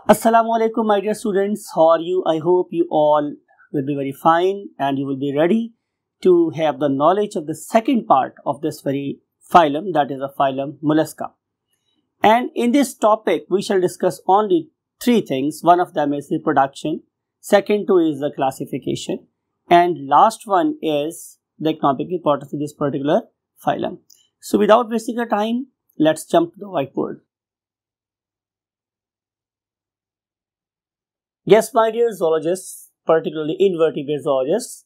Assalamu alaikum, my dear students. How are you? I hope you all will be very fine and you will be ready to have the knowledge of the second part of this very phylum, that is a phylum Mollusca. And in this topic, we shall discuss only three things. One of them is reproduction, second two is the classification, and last one is the economic importance of this particular phylum. So without wasting our time, let's jump to the whiteboard. Yes, my dear zoologists, particularly invertebrate zoologists,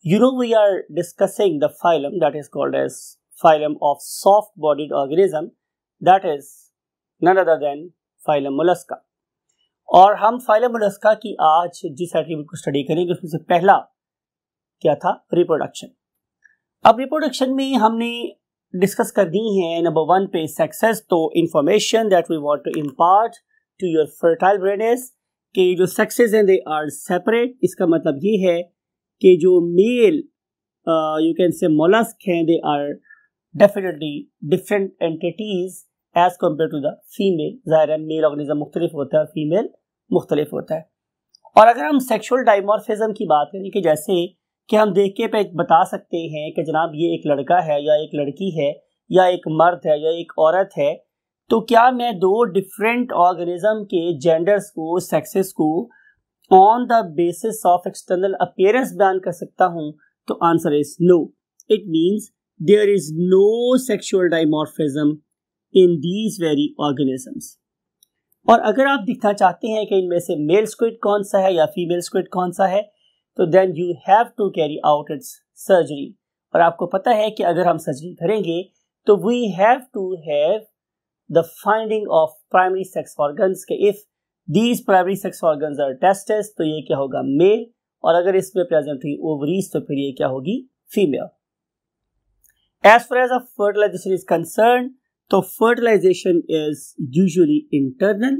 you know we are discussing the phylum that is called as phylum of soft-bodied organism, that is none other than phylum Mollusca. और हम phylum Mollusca की आज जिस attribute को study करेंगे उसमें से पहला क्या था, रिप्रोडक्शन. अब रिप्रोडक्शन में हमने डिस्कस कर दी है नंबर 1 पे सेक्सेस. तो information that we want to impart to your fertile brain is कि जो सेक्सेस हैं दे आर सेपरेट. इसका मतलब ये है कि जो male you can say molluscs हैं they are definitely different entities as compare to the female. ज़ाहिर है मेल ऑर्गेनिज्म मुख्तलिफ होता है और फीमेल मुख्तलिफ होता है. और अगर हम सेक्सुअल डाइमॉर्फिज्म की बात करें कि जैसे कि हम देख के पे बता सकते हैं कि जनाब ये एक लड़का है या एक लड़की है या एक मर्द है या एक औरत है, तो क्या मैं दो डिफरेंट ऑर्गेनिज्म के जेंडर्स को, सेक्सेस को on the basis of external appearance बयान कर सकता हूं? तो answer is no. It means there is no sexual dimorphism in these very organisms. और अगर आप दिखना चाहते हैं कि इनमें से मेल स्क्विड कौन सा है या फीमेल स्क्विड कौन सा है, तो then you have to carry out its surgery. और आपको पता है कि अगर हम सर्जरी करेंगे तो we have to have the finding of primary sex organs के if these primary sex organs are testes तो ये क्या होगा, मेल. और अगर इसमें प्रेजेंट हुई ओवरीज तो फिर ये क्या होगी, female. As far as a fertilization is concerned, तो fertilization is usually internal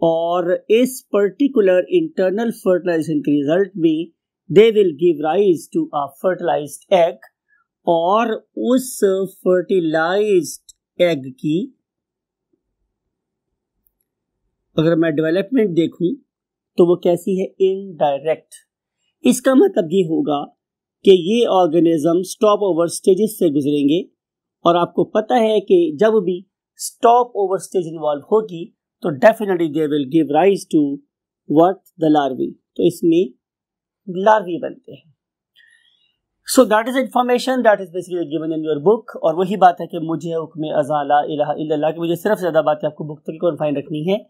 और इस particular internal fertilization के result में they will give rise to a fertilized egg और उस fertilized egg की अगर मैं डेवलपमेंट देखूं तो वो कैसी है, इनडायरेक्ट. इसका मतलब ये होगा कि ये ऑर्गेनिज्म स्टॉप ओवर स्टेजेस से गुजरेंगे और आपको पता है कि जब भी स्टॉप ओवर स्टेज इन्वॉल्व होगी तो definitely they will give rise to what, the larvae. तो इसमें लार्वी बनते हैं. So that is information that is basically given in your book. और वही बात है कि मुझे हुक्म अज़ा ला इलाहा इल्लल्लाह की मुझे सिर्फ ज़्यादा बातें आपको बुक तक कन्फाइन रखनी है.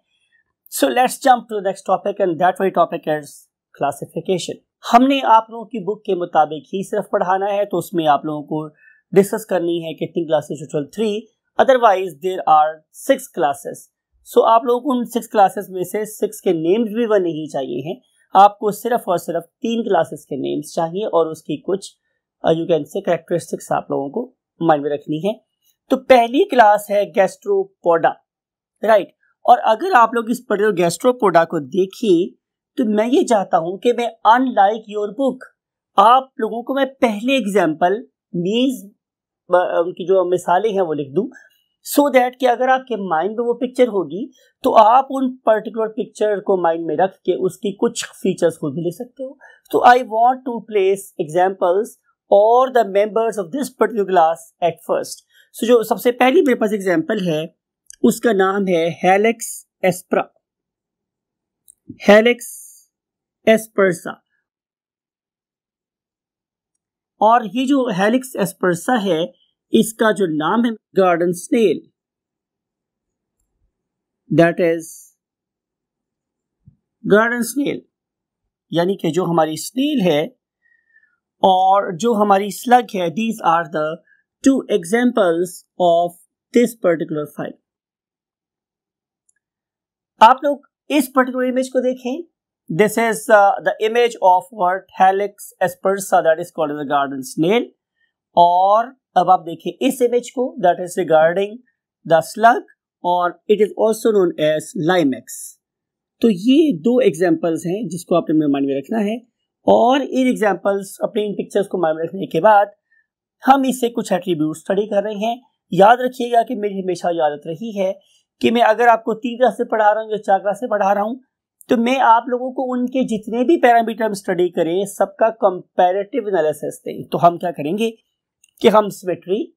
So let's jump to the next topic and that very topic is classification. हमने आप लोगों की बुक के मुताबिक ही सिर्फ पढ़ाना है, तो उसमें आप लोगों को डिस्कस करनी है कितनी classes, total 3. Otherwise there are 6 classes. So आप लोगों को उन 6 क्लासेस में से 6 के नेम्स भी वन नहीं चाहिए हैं. आपको सिर्फ और सिर्फ 3 क्लासेस के नेम्स चाहिए और उसकी कुछ यू कैन से कैरेक्टरिस्टिक्स आप लोगों को माइंड में रखनी है. तो पहली क्लास है गैस्ट्रोपोडा, राइट. और अगर आप लोग इस पर्टिकुलर गैस्ट्रोपोडा को देखिए तो मैं ये चाहता हूं कि मैं अनलाइक योर बुक आप लोगों को मैं पहले एग्जांपल मीन्स उनकी जो मिसालें हैं वो लिख दूं, सो दैट कि अगर आपके माइंड में वो पिक्चर होगी तो आप उन पर्टिकुलर पिक्चर को माइंड में रख के उसकी कुछ फीचर्स खुद भी ले सकते हो. तो I want to place examples और the members of this particular class at first. So जो सबसे पहली मेरे पास एग्जांपल है उसका नाम है हेलिक्स एस्प्रा, हेलिक्स एस्पर्सा. और ये जो हेलिक्स एस्पर्सा है इसका जो नाम है garden snail, that is garden snail. यानी कि जो हमारी स्नेल है और जो हमारी स्लग है, these are the 2 examples of this particular file. आप लोग इस पर्टिकुलर इमेज को देखें. This is the image of what, Helix aspersa, that is called as the garden snail. और अब आप देखें इस इमेज को, that is regarding the slug और it is also known as Limax. तो ये 2 एग्जांपल्स हैं जिसको आपने अपने माइंड में रखना है. और इन एग्जांपल्स अपने इन पिक्चर्स को माइंड में रखने के बाद हम इससे कुछ एट्रीब्यूट स्टडी कर रहे हैं. याद रखिएगा कि मेरी हमेशा आदत रही है कि मैं अगर आपको 3 क्लास से पढ़ा रहा हूँ या 4 क्लास से पढ़ा रहा हूँ, तो मैं आप लोगों को उनके जितने भी पैरामीटर हम स्टडी करें सबका कंपैरेटिव एनालिसिस दें। तो हम क्या करेंगे कि हम सिमेट्री,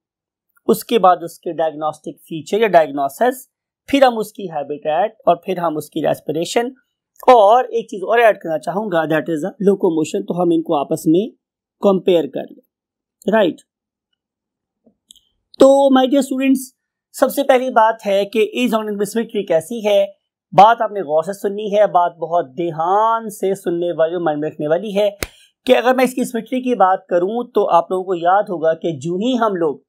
उसके बाद उसके डायग्नोस्टिक फीचर या डायग्नोसिस, फिर हम उसकी हैबिटेट और फिर हम उसकी रेस्पिरेशन, और एक चीज और ऐड करना चाहूंगा दैट इज लोकोमोशन। तो हम इनको आपस में कंपेयर कर लें, राइट। तो माय डियर स्टूडेंट्स, सबसे पहली बात है कि इस ऑर्गेनिज्म में सिमेट्री कैसी है। बात आपने गौर से सुननी है, बात बहुत ध्यान से सुनने वाली, माइंड में रखने वाली है कि अगर मैं इसकी सिमेट्री की बात करूं तो आप लोगों को याद होगा कि जो ही हम लोग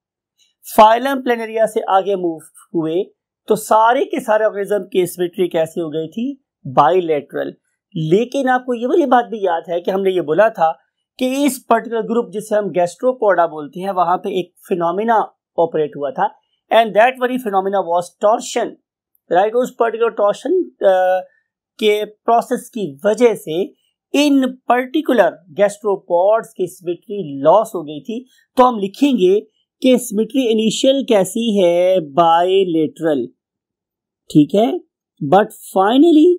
फाइलम प्लेनेरिया से आगे मूव हुए तो सारे के सारे ऑर्गेनिज्म की सिमेट्री कैसी हो गई थी, बाइलेटरल। लेकिन आपको ये वाली बात भी याद है कि हमने ये बोला था कि इस पर्टिकुलर ग्रुप जिसे हम गैस्ट्रोपोडा बोलते हैं, वहां पे एक फिनोमिना ऑपरेट हुआ था, and that very phenomena was torsion, right. उस पर्टिकुलर टॉर्शन के प्रोसेस की वजह से इन पर्टिकुलर गैस्ट्रोपोड्स की सिमेट्री लॉस हो गई थी। तो हम लिखेंगे कि सिमेट्री इनिशियल कैसी है, बाइलेटरल, ठीक है, but finally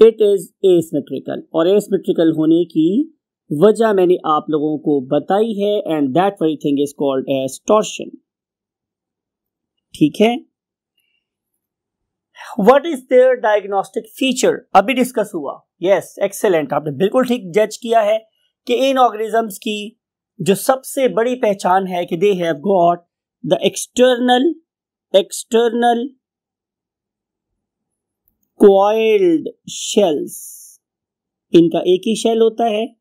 it is asymmetrical, और एसिमेट्रिकल होने की वजह मैंने आप लोगों को बताई है, and that very thing is called as torsion, ठीक है। What is their diagnostic feature, अभी डिस्कस हुआ, यस एक्सेलेंट, आपने बिल्कुल ठीक जज किया है कि इन ऑर्गेनिजम्स की जो सबसे बड़ी पहचान है कि they have got the external coiled shells. इनका एक ही शेल होता है,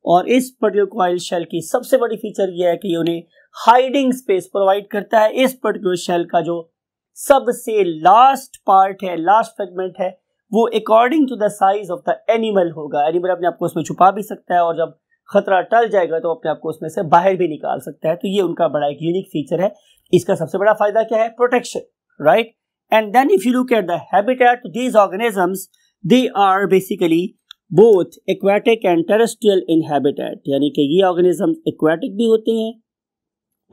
और इस पर्टिकुलर कॉइल्ड शेल की सबसे बड़ी फीचर यह है कि उन्हें हाइडिंग स्पेस प्रोवाइड करता है। इस पर्टिकुलर शेल का जो सबसे लास्ट पार्ट है, लास्ट फ्रेगमेंट है, वो according to the size of the animal होगा। एनिमल अपने आपको उसमें छुपा भी सकता है, और जब खतरा टल जाएगा तो अपने आपको उसमें से बाहर भी निकाल सकता है। तो ये उनका बड़ा एक यूनिक फीचर है। इसका सबसे बड़ा फायदा क्या है, protection, right. And then if you look at the habitat, these organisms they are basically both aquatic and terrestrial in habitat, यानी कि ये ऑर्गेनिजम्स एक्वाटिक भी होते हैं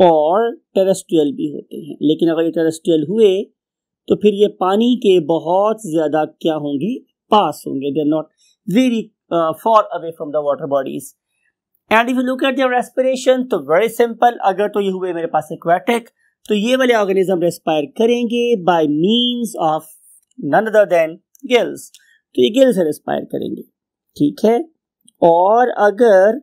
और टेरेस्ट्रियल भी होते हैं। लेकिन अगर ये टेरेस्ट्रियल हुए तो फिर ये पानी के बहुत ज्यादा क्या होंगे, पास होंगे, they are not very far away from the water bodies. And if you look at their respiration, तो वेरी सिंपल, अगर तो ये हुए मेरे पास एक्वाटिक, तो ये वाले ऑर्गेनिज्म रेस्पायर करेंगे by means of none other than gills. तो ये गिल्स से रेस्पायर करेंगे, ठीक है। और अगर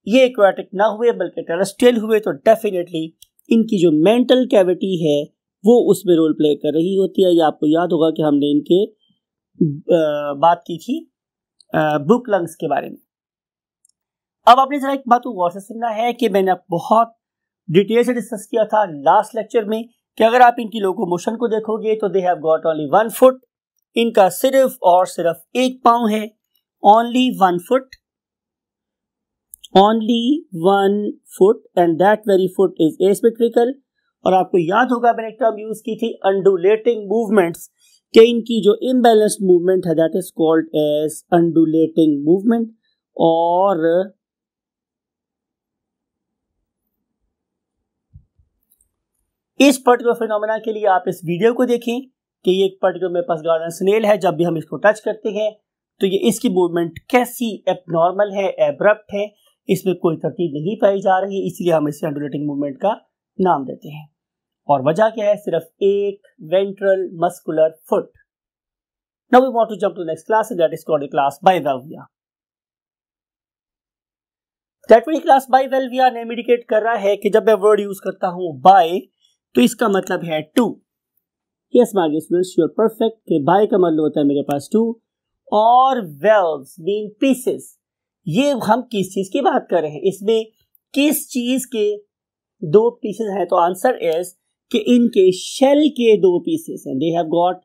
ये एक्वाटिक ना हुए बल्कि टेरेस्ट्रियल हुए तो डेफिनेटली इनकी जो मेंटल कैविटी है वो उसमें रोल प्ले कर रही होती है। ये आपको याद होगा कि हमने इनके बात की थी बुक लंग्स के बारे में। अब आपने जरा एक बात को गौर से सुनना है कि मैंने बहुत डिटेल से डिस्कस किया था लास्ट लेक्चर में कि अगर आप इनकी लोकोमोशन को देखोगे तो they have got only 1 foot, इनका सिर्फ और सिर्फ 1 पांव है, only 1 foot, and that very foot is asymmetrical. और आपको याद होगा मैंने एक टर्म यूज की थी अंडुलेटिंग मूवमेंट्स, कि इनकी जो इम्बैलेंस्ड मूवमेंट है that is called as undulating movement. और इस पर्टिकुलर फिनोमेना के लिए आप इस वीडियो को देखें कि ये एक पर्टिकुलर मेरे पास गार्डन स्नेल है, जब भी हम इसको टच करते हैं तो ये इसकी मूवमेंट कैसी एबनॉर्मल है, एब्रप्ट है, इसमें कोई तरतीब नहीं पाई जा रही, इसलिए हम इसे अंडुलेटिंग मूवमेंट का नाम देते हैं। और वजह क्या है, सिर्फ एक ventral muscular foot. Now we want to jump to next class, that is called class Bivalvia. That very class Bivalvia name indicate कर रहा है कि जब मैं वर्ड यूज करता हूं बाय तो इसका मतलब है two. Yes my dear students, you are perfect, कि बाय का मतलब होता है मेरे पास टू, और वेल्व्स मीन पीसेस। ये हम किस चीज की बात कर रहे हैं, इसमें किस चीज के 2 पीसेस हैं, तो आंसर इज कि इनके शेल के 2 पीसेस हैं। दे हैव गॉट,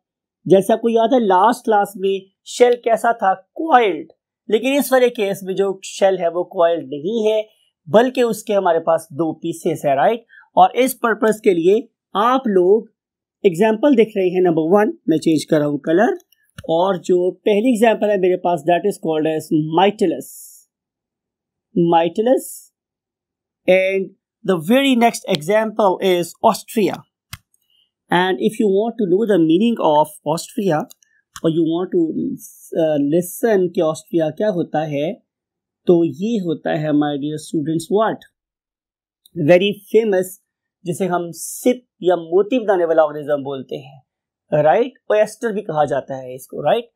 जैसा आपको याद है लास्ट क्लास में शेल कैसा था, कॉइल्ड, लेकिन इस वाले केस में जो शेल है वो कॉइल्ड नहीं है बल्कि उसके हमारे पास 2 पीसेस है, राइट। और इस पर्पस के लिए आप लोग एग्जाम्पल देख रहे हैं। नंबर 1 मैं चेंज कर रहा हूं कलर, और जो पहली एग्जाम्पल है मेरे पास that is called as Mytilus, and the very next example is Ostrea. And if you want to know the meaning of Austria or you want to listen कि Austria क्या होता है, तो ये होता है my dear students what? Very famous, जिसे हम सिप या मोती बनाने वाला ऑर्गेनिज्म बोलते हैं, राइट? ओएस्टर भी कहा जाता है इसको, राइट?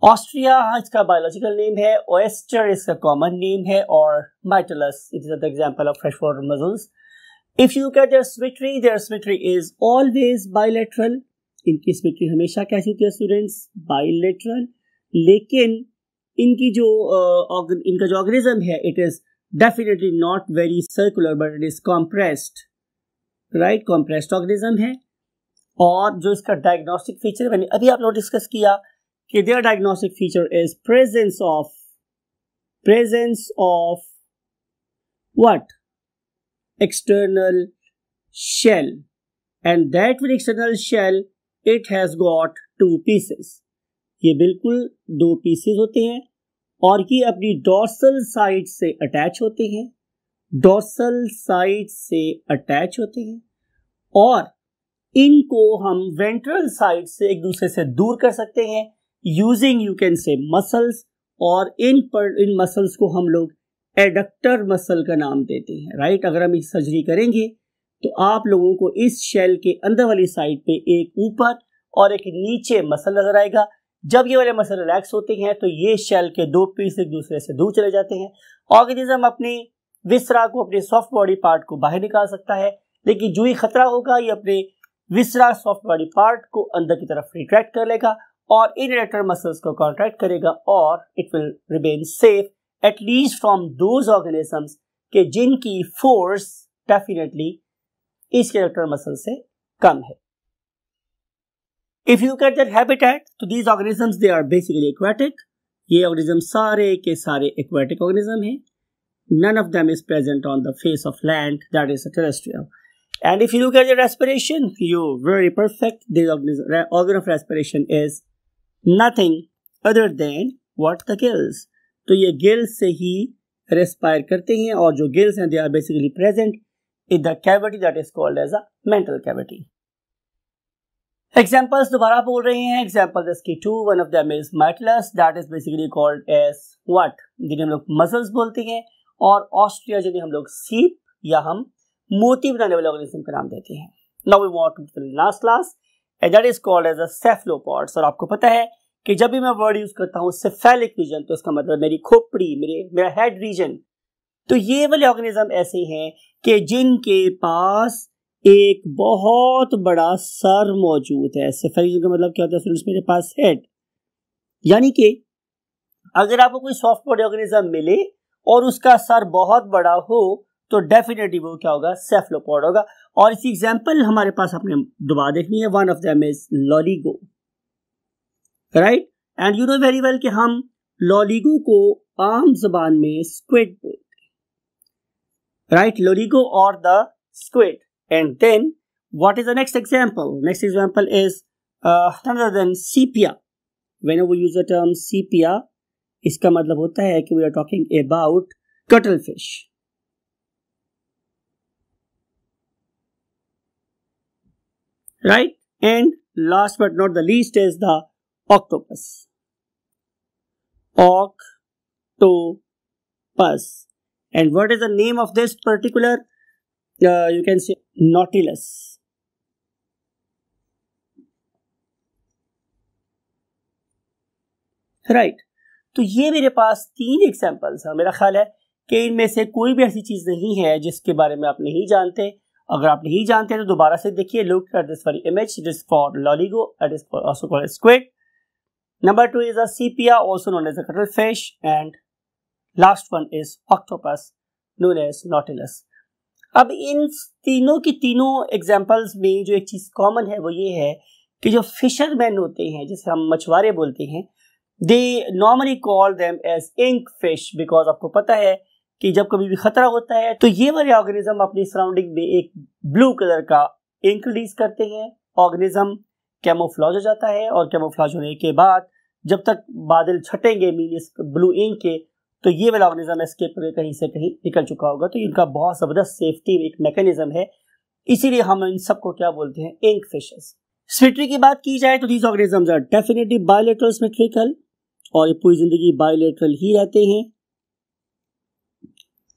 ऑस्ट्रिया इसका बायोलॉजिकल नेम है, ओएस्टर इसका कॉमन नेम है, और Mytilus it is the example of fresh water mussels. If you look at their symmetry is always bilateral. इनकी सिमेट्री हमेशा कैसी होती है स्टूडेंट्स? बाइलेटरल. लेकिन इनकी जो इनका जो ऑर्गेनिज्म है it is definitely not very circular but it is compressed, right? Compressed organism है. और जो इसका डायग्नोस्टिक फीचर मैंने अभी आप लोग डिस्कस किया कि their diagnostic feature is presence of what? External shell, and that with external shell it has got 2 pieces. ये बिल्कुल 2 पीसेस होते हैं और ये अपनी डोर्सल साइड से अटैच होते हैं, और इनको हम वेंट्रल साइड से एक दूसरे से दूर कर सकते हैं यूजिंग यू कैन से मसल्स, और इन मसल्स को हम लोग एडक्टर मसल का नाम देते हैं, राइट? अगर हम इस सर्जरी करेंगे तो आप लोगों को इस शेल के अंदर वाली साइड पे एक ऊपर और एक नीचे मसल नजर आएगा. जब ये वाले मसल रिलैक्स होते हैं तो ये शेल के 2 पीस एक दूसरे से दूर चले जाते हैं. ऑर्गेनिज्म अपने विसरा को, अपने सॉफ्ट बॉडी पार्ट को बाहर निकाल सकता है, लेकिन जो ही खतरा होगा ये अपने विसरा सॉफ्ट बॉडी पार्ट को अंदर की तरफ रिट्रैक्ट कर लेगा और इन एडक्टर मसल्स को कॉन्ट्रैक्ट करेगा, और it will remain safe at least from those organisms के जिनकी फोर्स डेफिनेटली इस एडक्टर मसल से कम है. If you look at their habitat, तो these organisms they are basically aquatic. ये organisms सारे के सारे aquatic organism हैं. None of them is present on the face of land, that is a terrestrial. And if you look at their respiration, you're very perfect. The organ of respiration is nothing other than what? The gills. तो ये gills से ही respire करते हैं, और जो gills हैं they are basically present in the cavity that is called as a mental cavity. Examples दोबारा बोल रहे हैं. Examples इसकी 2. One of them is Mytilus, that is basically called as what? जिन्हें हम लोग मसल्स बोलते हैं, और ऑस्ट्रिया जिन्हें हम लोग सीप या हम मोती बनाने वाले ऑर्गेनिज्म का नाम देते हैं. Now we want to the last class, and that is called as a cephalopods. और आपको पता है कि जब भी मैं वर्ड यूज करता हूँ cephalic region, तो इसका मतलब मेरी खोपड़ी, मेरा हेड रीजन. तो ये वाले ऑर्गेनिज्म ऐसे हैं कि जिनके पास एक बहुत बड़ा सर मौजूद है. सेफेलिक का मतलब क्या होता है स्टूडेंट्स? मेरे पास हेड. यानी कि अगर आपको कोई सॉफ्ट बॉडी ऑर्गेनिज्म मिले और उसका सर बहुत बड़ा हो तो डेफिनेटली वो क्या होगा? सेफलोपॉड होगा. और इसकी एग्जांपल हमारे पास आपने दोबारा देखनी है. One of them is Loligo, right? And you know very well कि हम लॉलीगो को आम जबान में स्क्विड बोलते हैं, राइट? लॉलीगो और the squid. And then, what is the next example? Next example is none other than sepia. Whenever we use the term sepia, इसका मतलब होता है कि we are talking about cuttlefish. Right? And last but not the least is the octopus. Octopus. And what is the name of this particular? You can say Nautilus. Right. तो ये मेरे पास 3 examples हैं. मेरा ख्याल है कि इनमें से कोई भी ऐसी चीज नहीं है जिसके बारे में आप नहीं जानते. अगर आप नहीं जानते तो दोबारा से देखिए. Look at this very image. It is for Loligo. It is also called as squid. Number 2 is a sepia, also known as a cuttlefish, and last one is octopus, known as Nautilus. अब इन तीनों की तीनों examples में जो एक चीज common है वो ये है कि जो फिशरमैन होते हैं, जिसे हम मछुआरे बोलते हैं, they normally call them as ink fish, because आपको पता है कि जब कभी भी खतरा होता है तो ये वाले ऑर्गेनिज्म अपनी सराउंडिंग में एक ब्लू कलर का इंक रिलीज करते हैं. ऑर्गेनिज्म कैमोफ्लॉज हो जाता है, और कैमोफ्लॉज होने के बाद जब तक बादल छटेंगे मीन इस ब्लू इंक के, तो ये वाला ऑर्गेनिज्म एस्केप करके कहीं से कहीं निकल चुका होगा. तो इनका बहुत ज़बरदस्त सेफ्टी एक मैकेनिज्म है इसीलिए हम इन सबको क्या बोलते हैं, इंक फिशेस। सिमेट्री की बात की जाए तो these organisms are definitely bilateral symmetrical, और ये पूरी जिंदगी बायलैटरल ही रहते हैं।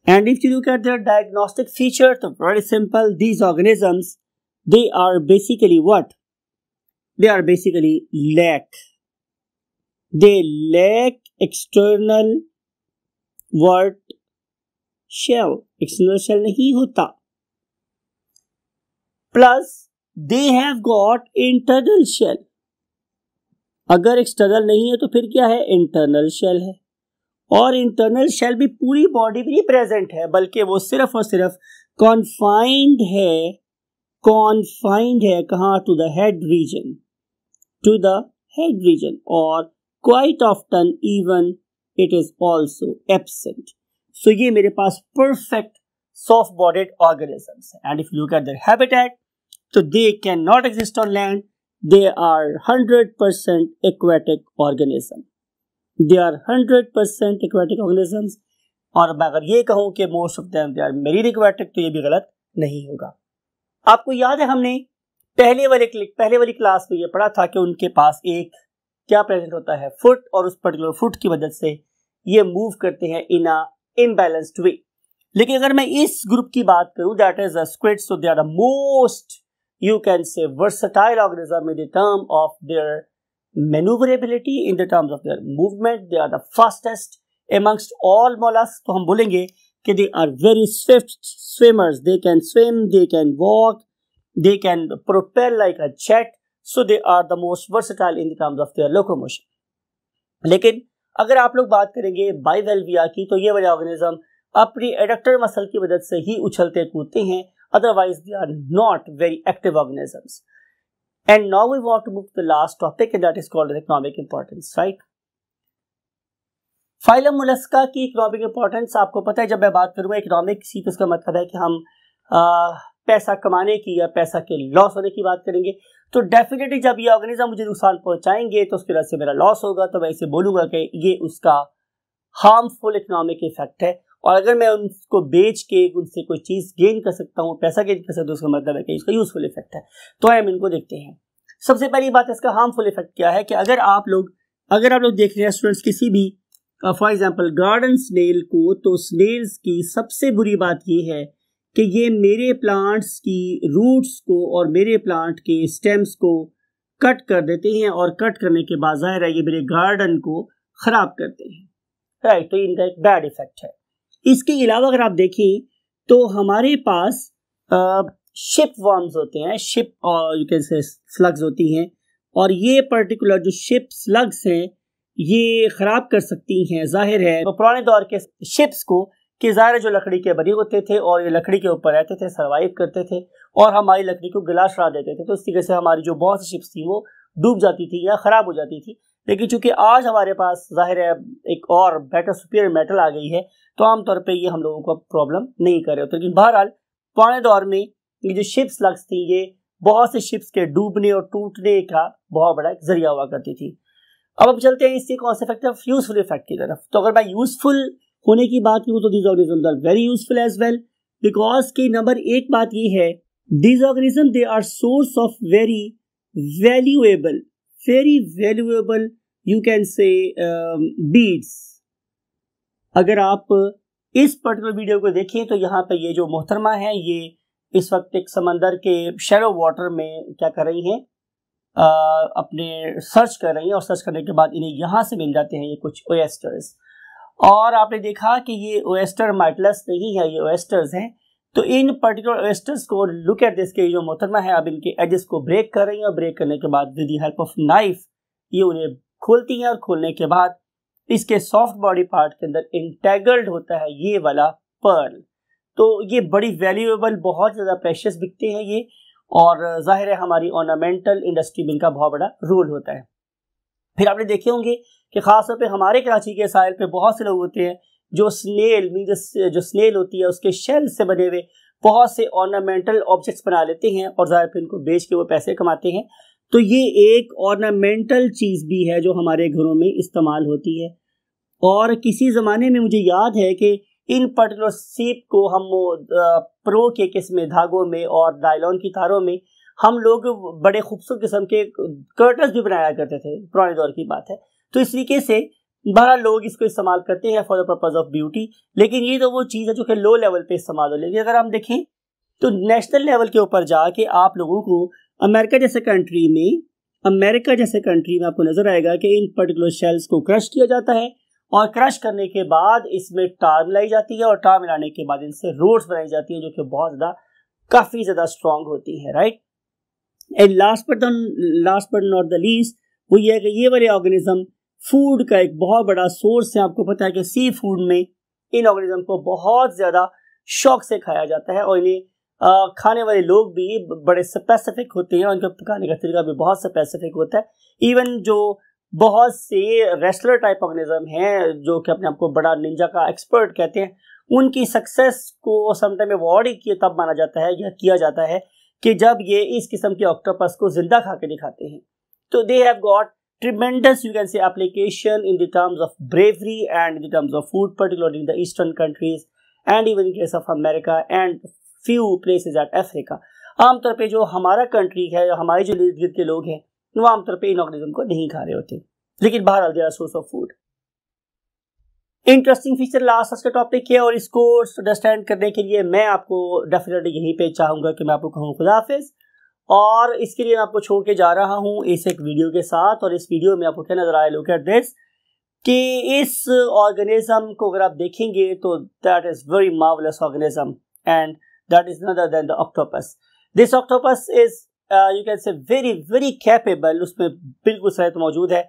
And if you look at their diagnostic feature, तो very simple, these organisms, they are basically what? They are basically they lack external word shell, external shell नहीं होता, plus they have got internal shell। अगर external नहीं है तो फिर क्या है, internal shell है, और इंटरनल शेल भी पूरी बॉडी में ही प्रेजेंट है, बल्कि वो सिर्फ और सिर्फ कॉन्फाइंड है कहाँ, टू द हेड रीजन, और quite often even it is also absent. So ये मेरे पास परफेक्ट सॉफ्ट बॉडीड ऑर्गेनिजम्स हैं। And if you look at their habitat, तो they can not exist on land, they are 100% aquatic organism, they are 100% aquatic organisms। और मैं अगर ये कहूं कि most of them they are marine aquatic, तो ये भी गलत नहीं होगा। आपको याद है हमने पहले वाली क्लास में ये पढ़ा था कि उनके पास एक क्या प्रेजेंट होता है, फुट, और उस पर्टिकुलर फुट की वजह से ये मूव करते हैं इन अ इम्बैलेंस्ड वे। लेकिन अगर मैं इस ग्रुप की बात करूं, that is the squid, so they are the most you can say versatile organism in the term of their maneuverability, in the terms of their movement, they are the fastest amongst all mollusks। तो हम बोलेंगे कि they are very swift swimmers, they can swim, they can walk, they can propel like a jet, so they are the most versatile in the terms of their locomotion। लेकिन अगर आप लोग बात करेंगे बाइवेल्विया की, तो ये वाले ऑर्गेनिज्म अपनी एडक्टर मसल की वजह से ही उछलते कूदते हैं, otherwise they are not very active organisms. And now we want to move to the last topic, and that is called economic importance, right? Phylum Mollusca की इकोनॉमिक इंपॉर्टेंस आपको पता है। जब मैं बात करूंगा इकोनॉमिक सी, तो उसका मतलब है कि हम पैसा कमाने की या पैसा के लॉस होने की बात करेंगे। तो डेफिनेटली जब ये ऑर्गेनिज्म मुझे नुकसान पहुंचाएंगे तो उसकी वजह से मेरा लॉस होगा, तो मैं इसे बोलूंगा कि ये उसका हार्मफुल इकोनॉमिक इफेक्ट है। और अगर मैं उनको बेच के उनसे कोई चीज गेन कर सकता हूँ, पैसा गेन कर सकता हूँ, तो उसका मतलब है कि इसका यूजफुल इफेक्ट है। तो हम इनको देखते हैं। सबसे पहली बात, इसका हार्मफुल इफेक्ट क्या है कि अगर आप लोग देख रहे हैं स्टूडेंट्स किसी भी फॉर एग्जांपल गार्डन स्नेल को, तो स्नेल्स की सबसे बुरी बात ये है कि ये मेरे प्लांट्स की रूट्स को और मेरे प्लांट के स्टेम्स को कट कर देते हैं, और कट करने के बाद जाहिर है ये मेरे गार्डन को खराब करते हैं, राइट। तो इनका एक बैड इफेक्ट है। इसके अलावा अगर आप देखें तो हमारे पास शिप वर्म्स होते हैं, शिप और यू कैन से स्लग्स होती हैं, और ये पर्टिकुलर जो शिप स्लग्स हैं ये खराब कर सकती हैं। जाहिर है तो पुराने दौर के शिप्स को कि ज़ाहिर जो लकड़ी के बने होते थे और ये लकड़ी के ऊपर रहते थे, सर्वाइव करते थे और हमारी लकड़ी को गिला छड़ा देते थे, तो इस तरीके से हमारी जो बहुत सी शिप्स थी वो डूब जाती थी या ख़राब हो जाती थी। लेकिन चूंकि आज हमारे पास जाहिर है एक और बेटर सुपीरियर मेटल आ गई है, तो आमतौर पे ये हम लोगों को प्रॉब्लम नहीं कर रहे होते। लेकिन बहरहाल पुराने दौर में ये जो शिप्स लग्स थी ये बहुत से शिप्स के डूबने और टूटने का बहुत बड़ा एक जरिया हुआ करती थी। अब हम चलते हैं इसके कॉस्ट इफेक्टिव यूजफुल इफेक्ट की तरफ। तो अगर मैं यूजफुल होने की बात करूँ तो these organisms are very useful as well, because की नंबर एक बात ये है, these organism they are source of very valuable you can say beads. अगर आप इस पर्टिकुलर वीडियो को देखें तो यहाँ पे ये जो मोहतरमा है ये इस वक्त एक समंदर के शैलो वाटर में क्या कर रही हैं, अपने सर्च कर रही हैं, और सर्च करने के बाद इन्हें यहाँ से मिल जाते हैं ये कुछ ओएस्टर्स। और आपने देखा कि ये ओएस्टर माइटलस नहीं है, ये ओएस्टर्स हैं। तो इन पर्टिकुलर ओएस्टर्स को लुक एट दिस, के जो मोहतरमा है अब इनके एजेस को ब्रेक कर रही हैं, और ब्रेक करने के बाद with the help of knife ये उन्हें खोलती हैं, और खोलने के बाद इसके सॉफ्ट बॉडी पार्ट के अंदर इंटेग्रल्ड होता है ये वाला पर्ल। तो ये बड़ी वैल्यूएबल, बहुत ज़्यादा प्रेशियस बिकते हैं ये, और जाहिर है हमारी ऑर्नामेंटल इंडस्ट्री में इनका बहुत बड़ा रोल होता है। फिर आपने देखे होंगे कि खासतौर पे हमारे कराची के साहिल पे बहुत से लोग होते हैं जो स्नेल जो स्नेल होती है उसके शेल से बने हुए बहुत से ऑर्नामेंटल ऑब्जेक्ट्स बना लेते हैं, और जाहिर पे इनको बेच के वो पैसे कमाते हैं। तो ये एक ऑर्नामेंटल चीज़ भी है जो हमारे घरों में इस्तेमाल होती है। और किसी ज़माने में मुझे याद है कि इन पर्टिकुलर सीप को हम प्रो के किस्म धागों में और नायलॉन की तारों में हम लोग बड़े खूबसूरत किस्म के कर्टन्स भी बनाया करते थे, पुराने दौर की बात है। तो इस तरीके से बाहर लोग इसको इस्तेमाल करते हैं for the purpose of beauty, लेकिन ये तो वो चीज़ है जो कि लो लेवल पे इस्तेमाल हो। लेकिन अगर हम देखें तो नेशनल लेवल के ऊपर जाके आप लोगों को अमेरिका जैसे कंट्री में आपको नजर आएगा कि इन पर्टिकुलर शेल्स को क्रश किया जाता है और क्रश करने के बाद इसमें टार मिलाई जाती है और टार मिलाने के बाद इनसे रोड्स बनाई जाती है जो कि काफी ज्यादा स्ट्रांग होती है, right. And last but not the least वो ये है कि ये वाले ऑर्गेनिज्म फूड का एक बहुत बड़ा सोर्स है। आपको पता है कि सी फूड में इन ऑर्गेनिज्म को बहुत ज्यादा शौक से खाया जाता है और इन्हें खाने वाले लोग भी बड़े स्पेसिफिक होते हैं, उनके पकाने का तरीका भी बहुत स्पेसिफिक होता है। इवन जो बहुत से रेसलर टाइप ऑर्गेनिज्म हैं जो कि अपने आप को बड़ा निंजा का एक्सपर्ट कहते हैं, उनकी सक्सेस को समटाइम अवॉर्ड ही तब माना जाता है या किया जाता है कि जब ये इस किस्म के ऑक्टोपस को जिंदा खा के दिखाते हैं। तो they have got tremendous, you can say, application in the terms of bravery and in the terms of food, particularly in the eastern countries and even in case of America and few places at Africa. आमतौर पे जो हमारा country है, हमारे जो इर्द गिर्द के लोग हैं, वो आमतौर पे इन ऑर्गेनिज्म को नहीं खा रहे होते, लेकिन बहरहाल they are source of food. Interesting feature last का टॉपिक है और इसको अंडरस्टैंड करने के लिए मैं आपको डेफिनेटली यहीं पे चाहूंगा कि मैं आपको कहूँ खुदा हाफिज। और इसके लिए मैं आपको छोड़ के जा रहा हूं इस एक वीडियो के साथ, और इस वीडियो में आपको क्या नजर आया, लुक एट दिस, कि इस ऑर्गेनिज्म को अगर आप देखेंगे तो that is very marvellous organism and that is none other than the octopus. This octopus is you can say very very capable, उसमें बिल्कुल सही मौजूद है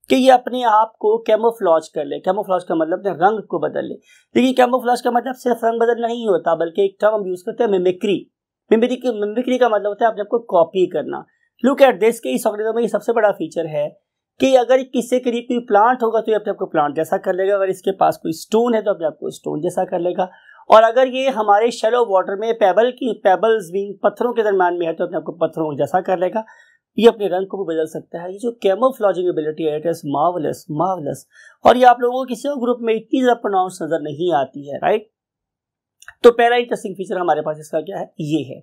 कि ये अपने आप को कैमोफ्लॉज कर ले। कैमोफ्लॉज का मतलब है रंग को बदल ले, लेकिन कैमोफ्लॉज का मतलब सिर्फ रंग बदलना नहीं होता, बल्कि एक टर्म हम यूज करते हैं मिमिक्री। मिमिक्री का मतलब होता है अपने आप को कॉपी करना। लुक एट दिस के इस ऑर्गेनिज्म में ये सबसे बड़ा फीचर है कि अगर किसी करीब कोई प्लांट होगा तो ये अपने आप को प्लांट जैसा कर लेगा, अगर इसके पास कोई स्टोन है तो अपने आप को स्टोन जैसा कर लेगा, और अगर ये हमारे शैलो वाटर में पेबल्स भी पत्थरों के दरम्यान में है तो अपने आप को पत्थरों जैसा कर लेगा। ये अपने रंग को भी बदल सकता है। ये जो कैमोफ्लॉजिंग एबिलिटी है, इट इज मार्वेलस, और ये आप लोगों को किसी और ग्रुप में इतनी ज्यादा प्रोनाउंस नजर नहीं आती है, राइट। तो पहला इंटरेस्टिंग फीचर हमारे पास इसका क्या है, ये है।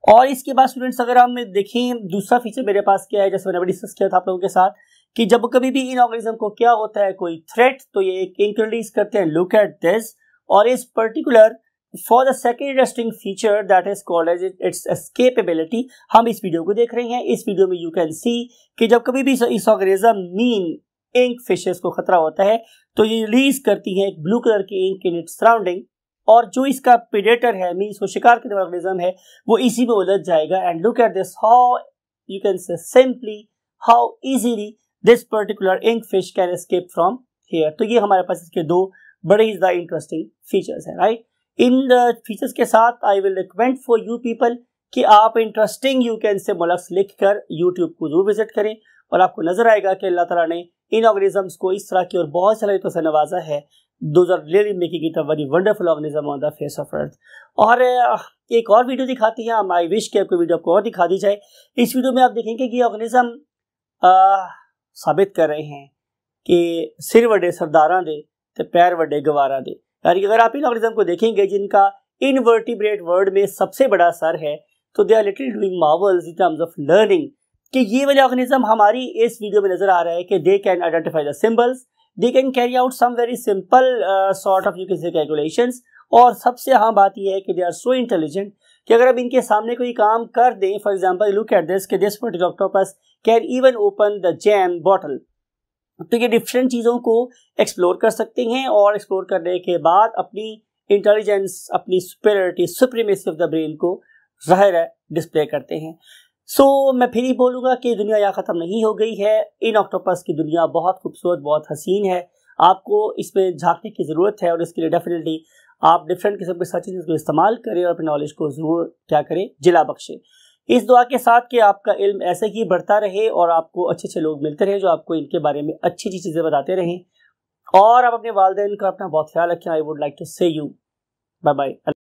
और इसके बाद स्टूडेंट्स अगर हम देखें दूसरा फीचर मेरे पास क्या है, जैसे मैंने डिस्कस किया था आप लोगों के साथ कि जब कभी भी इन ऑर्गेनिज्म को क्या होता है कोई थ्रेट, तो ये एक इंक रिलीज करते हैं। लुक एट दिस, और इस particular for the second interesting feature that is called as its escapability, हम इस वीडियो को देख रहे हैं। इस वीडियो में यू कैन सी कि जब कभी भी इस ऑर्गेनिज्म मीन इंक फिशेस को खतरा होता है तो ये रिलीज करती है एक ब्लू कलर की इंक इन इट्स सराउंडिंग, और जो इसका प्रेडेटर है मीन्स वो शिकार करने वाला ऑर्गेनिज्म है वो इसी में उलझ जाएगा। And look at this how you can say simply how easily this particular ink fish can escape from here. तो ये हमारे पास इसके दो बड़े ही ज्यादा इंटरेस्टिंग फीचर्स हैं, राइट। इन फीचर्स के साथ I will recommend for you people कि आप interesting you can say mollusc लिखकर यूट्यूब को जरूर विजिट करें, और आपको नजर आएगा कि अल्लाह ताला ने इन ऑर्गेनिजम्स को इस तरह की और बहुत सलाहियतों से नवाजा है। Those are really making it a very wonderful organism on the face of earth। और एक और वीडियो दिखाती है हम, आई विश कि आपको वीडियो आपको और दिखा दी जाए। इस वीडियो में आप देखेंगे कि ये ऑर्गेनिज्म साबित कर रहे हैं कि सिर वड्डे सरदारां दे ते पैर वड्डे गवारां दे। यानी अगर आप इन ऑर्गेनिज्म को देखेंगे जिनका इनवर्टिब्रेट वर्ल्ड में सबसे बड़ा सर है, तो they are literally doing marvels in terms of learning. कि ये वाले ऑर्गेनिज्म हमारी इस वीडियो में नजर आ रहा है कि they can identify the symbols, they can carry out some very simple sort of you can say calculations, और सबसे अहम बात यह है कि they are so intelligent कि अगर आप इनके सामने कोई काम कर दें, for example look at this कि this particular octopus can even open the jam bottle, तो ये डिफरेंट चीज़ों को एक्सप्लोर कर सकते हैं और एक्सप्लोर करने के बाद अपनी इंटेलिजेंस, अपनी superiority, supremacy of the brain को ज़ाहिर है डिस्प्ले करते हैं। मैं फिर ही बोलूँगा कि दुनिया यहाँ ख़त्म नहीं हो गई है। इन ऑक्टोपस की दुनिया बहुत खूबसूरत, बहुत हसीन है, आपको इसमें झांकने की ज़रूरत है, और इसके लिए डेफिनेटली आप डिफरेंट किस्म के सर्चेज को इस्तेमाल करें और अपने नॉलेज को ज़रूर क्या करें, जिला बख्शे। इस दुआ के साथ कि आपका इल्म ऐसे ही बढ़ता रहे और आपको अच्छे अच्छे लोग मिलते रहें जो आपको इनके बारे में अच्छी अच्छी चीज़ें बताते रहें, और आप अपने वालिदैन का अपना बहुत ख्याल रखें। आई वुड लाइक टू से यू बाय बाय।